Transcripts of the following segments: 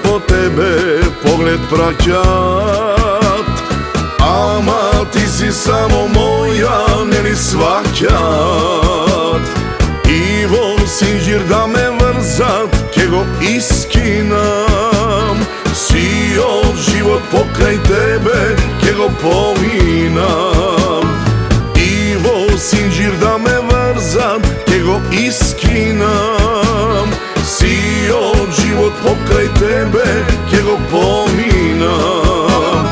po tebe pogled praćat, ama ti si samo moja, ne ni svaćat. Ivo sinđir da me vrzat, kego iskinam, sio život pokraj tebe, kego pominam. Ivo sinđir da me vrzat, kego iskinam, sio život pokraj tebe, kego pominam.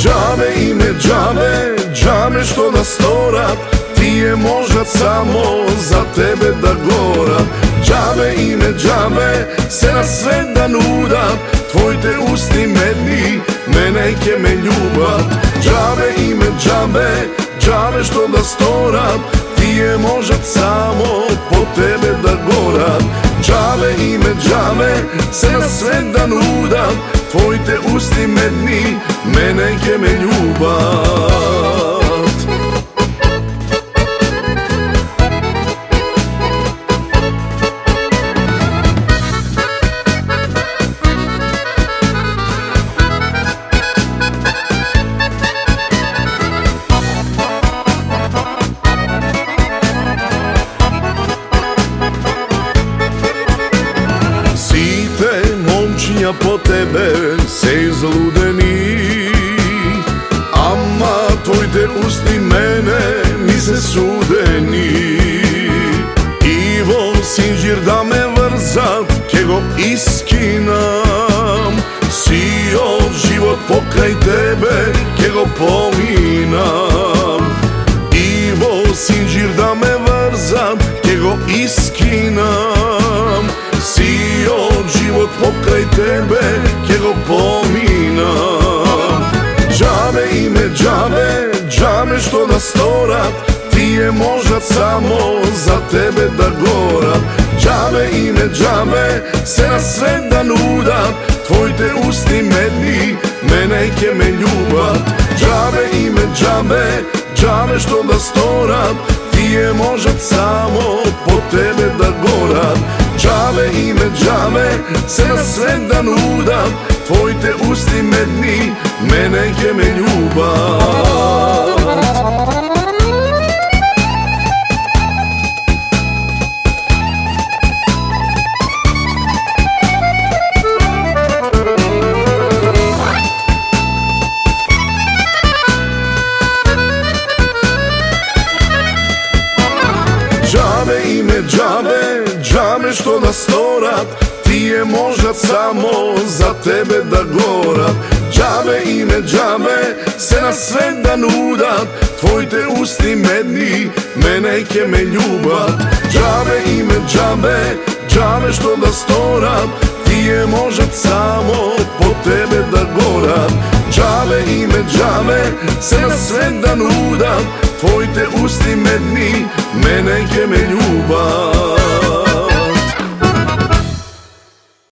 Džabe ime džabe, džabe što da storat, ti je možda samo za tebe da gorat. Džabe ime džabe, se na sve da nudat, tvoj te usti medni, mene ke me ljubat. Džabe ime džabe, džabe što da storat, ti je možda samo po tebe da gorat. Džabe ime džabe, se na sve da nudat, tvoj te usti medni, mene ke me ljubat. Momčinja po tebe se izludeni, ama tvoj te usti mene mi se sudeni. Ivo sinđir da me vrzat, kego iskinam, sio život pokraj tebe, kego pominam. Ivo sinđir da me vrzat, kego iskinam, sio život pokraj tebe, kego pominam. Džabe ime džabe, džabe što da storat, ti je možda samo za tebe da gorat. Džabe ime džabe, se na sve da nudat, tvoj te usti medni, mene ke me ljubat. Džabe ime džabe, džabe što da storat, ti je možda samo po tebe da gorat. Džabe ime džabe, se na sve da nudat, tvoj te usti medni, mene ke me ljubat. Džabe ime džabe, džabe što da storat, ti je možda samo za tebe da gorat. Džabe ime džabe, se na sve da nudat, tvoj te usti medni, mene ke me ljubat. Džabe ime džabe, džabe što da storat, ti je možda samo po tebe da gorat. Džabe ime džabe, se na sve da nudat, tvoj te usti medni, mene ke me ljubat.